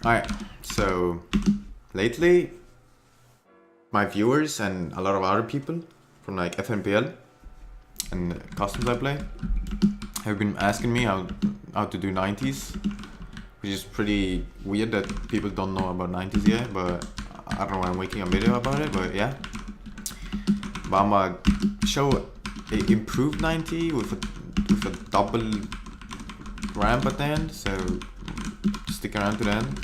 Alright, so lately my viewers and a lot of other people from like FNPL and customs I play have been asking me how to do 90s, which is pretty weird that people don't know about 90s yet, but I don't know why I'm making a video about it, but yeah. But I'm gonna show a improved 90 with a double ramp at the end, so stick around to the end.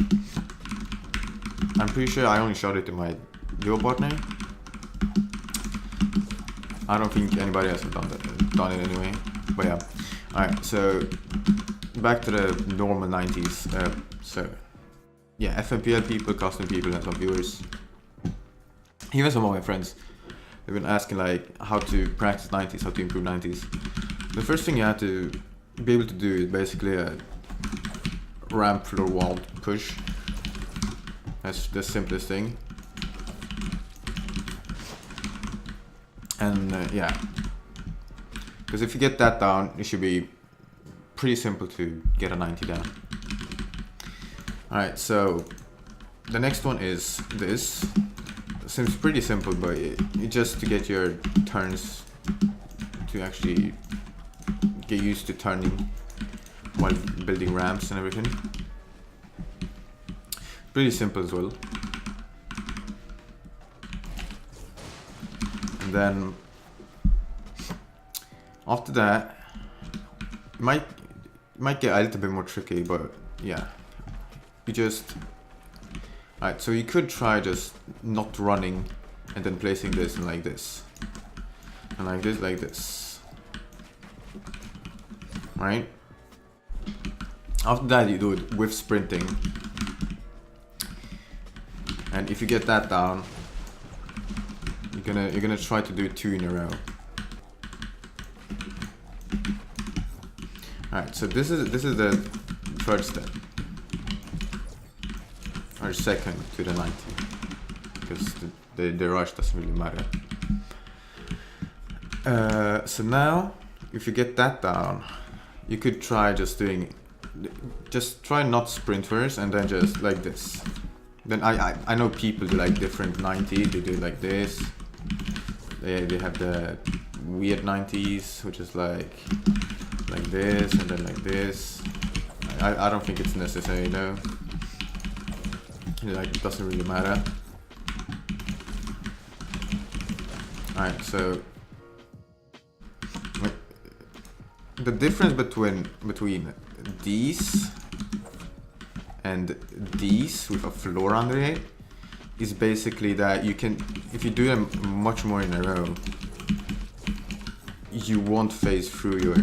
I'm pretty sure I only showed it to my duo partner. I don't think anybody else has done it anyway, but yeah. Alright, so back to the normal 90s. So yeah, FNPL people, custom people, and some viewers, even some of my friends, they've been asking like how to practice 90s, how to improve 90s. The first thing you have to be able to do is basically a ramp floor wall push. That's the simplest thing. And yeah, because if you get that down, it should be pretty simple to get a 90 down. Alright, so the next one is this. Seems pretty simple, but it just to get your turns to actually get used to turning while building ramps and everything. Pretty simple as well. And then after that, it might get a little bit more tricky, but yeah, you just alright. So you could try just not running and then placing this and like this, and like this. Right. After that, you do it with sprinting, and if you get that down, you're gonna try to do 2 in a row. Alright, so this is the third step, or second to the 90, because the rush doesn't really matter. So now, if you get that down, you could try just try not sprint first and then just like this. Then I know people do like different 90s. They do it like this. They have the weird 90s, which is like this and then like this. I don't think it's necessary though. Like, it doesn't really matter. Alright, so the difference between these and these with a floor under it is basically that you can, if you do them much more in a row, you won't phase through your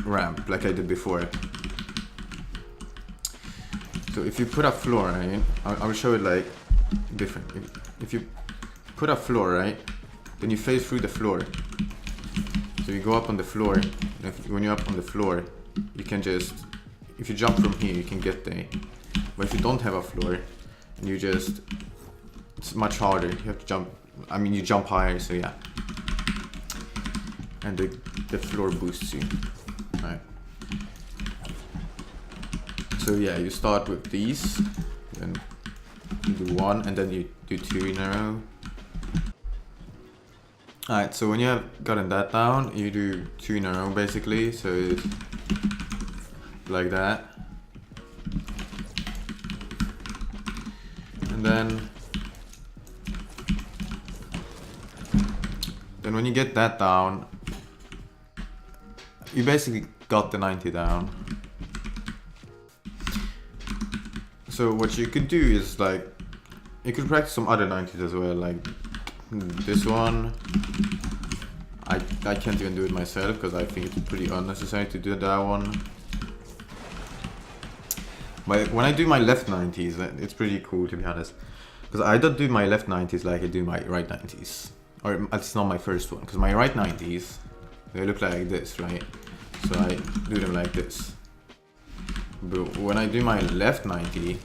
ramp like I did before. So if you put a floor, right, I'll show it like different. If you put a floor, right, then you phase through the floor. So you go up on the floor, and when you're up on the floor, you can just, if you jump from here, you can get there. But if you don't have a floor, and you just, it's much harder. You have to jump, I mean, you jump higher, so yeah. And the floor boosts you, right? So yeah, you start with these, then you do 1, and then you do 2 in a row. Alright, so when you have gotten that down, you do 2 in a row basically, so it's like that. And then when you get that down, you basically got the 90 down. So what you could do is like, you could practice some other 90s as well, like this one. I can't even do it myself because I think it's pretty unnecessary to do that one. But when I do my left 90s, it's pretty cool to be honest, because I don't do my left 90s like I do my right 90s, or it's not my first one, because my right 90s, they look like this, right? So I do them like this. But when I do my left 90,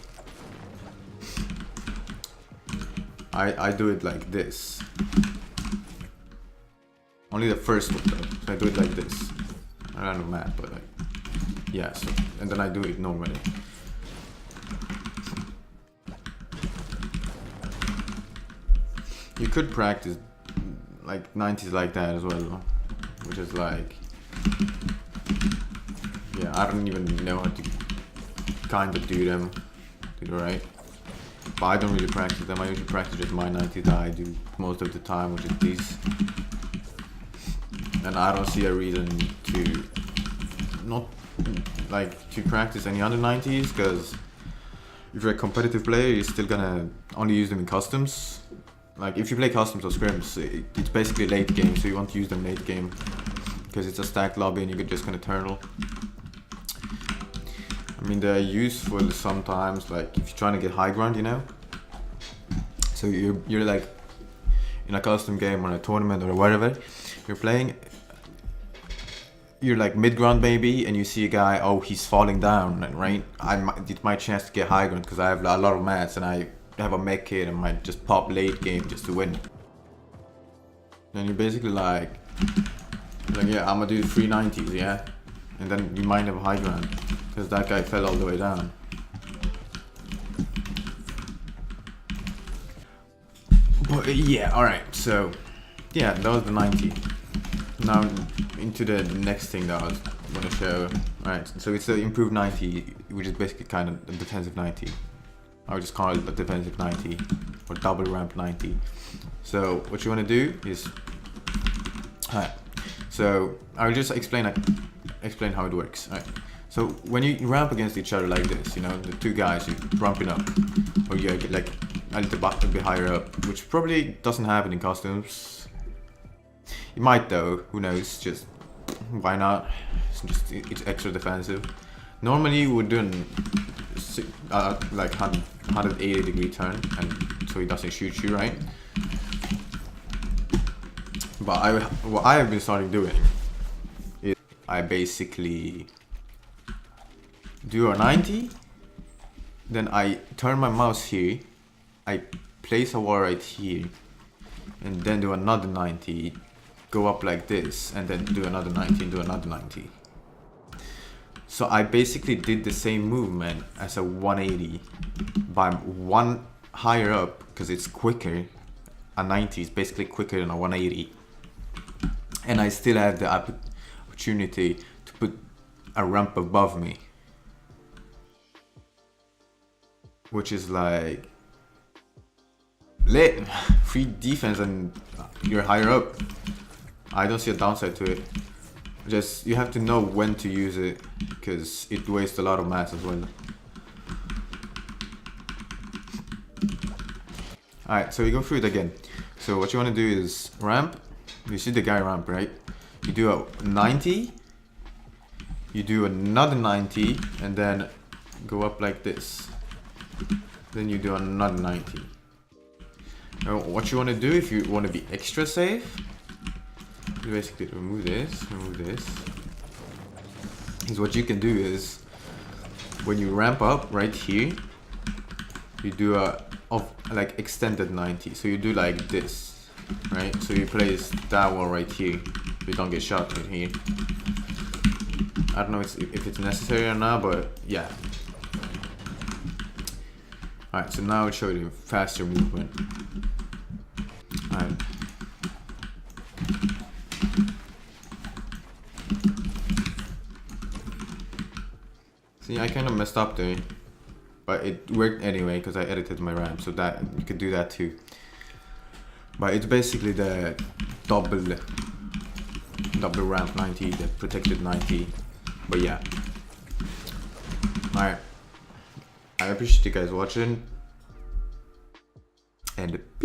I do it like this. Only the first one though, so I do it like this. I don't know math, but like, yeah, so, and then I do it normally. you could practice like 90s like that as well, which is like, yeah, I don't even know how to kind of do them to the right, but I don't really practice them. I usually practice just my 90s that I do most of the time, which is these, and I don't see a reason to not like to practice any other 90s, because if you're a competitive player, you're still gonna only use them in customs. Like if you play customs or scrims, it's basically late game, so you want to use them late game because it's a stacked lobby and you're just gonna turtle. I mean, they're useful sometimes, like if you're trying to get high ground, you know. So you're like in a custom game or a tournament or whatever, you're playing. You're like mid ground maybe, and you see a guy, oh, he's falling down, right? It's my chance to get high ground because I have a lot of mats and I have a mech kit and might just pop late game just to win. And you're basically like yeah, I'm gonna do 390s, yeah, and then you might have high ground because that guy fell all the way down. But yeah, all right. So yeah, that was the 90. Now into the next thing that I was gonna show. Alright, so it's the improved 90, which is basically kind of a defensive 90. I would just call it a defensive 90 or double ramp 90. So what you want to do is, alright. So I'll just explain how it works. Alright. So when you ramp against each other like this, you know, the two guys, you're ramping up, or you're like a little bit higher up, which probably doesn't happen in customs. It might though, who knows, just why not? It's extra defensive. Normally you would do like 180 degree turn, and so he doesn't shoot you, right? But what I have been starting doing is I basically do a 90, then I turn my mouse here, I place a wall right here, and then do another 90, go up like this, and then do another 90 and do another 90. So I basically did the same movement as a 180 by one higher up because it's quicker. A 90 is basically quicker than a 180. And I still have the opportunity to put a ramp above me, which is like lit. Free defense and you're higher up. I don't see a downside to it. Just you have to know when to use it because it wastes a lot of mass as well. Alright, so we go through it again. So what you want to do is ramp. You see the guy ramp, right? You do a 90, you do another 90, and then go up like this. Then you do another 90. Now what you want to do if you want to be extra safe, you basically remove this, is what you can do is when you ramp up right here, you do a like extended 90. So you do like this, right? So you place that one right here. You don't get shot in here. I don't know if it's necessary or not, but yeah. Alright, so now I'll show you faster movement. Alright. See, I kind of messed up there, but it worked anyway because I edited my ramp, so that you could do that too. But it's basically the double ramp 90, the protected 90. But yeah. Alright. I appreciate you guys watching. And peace.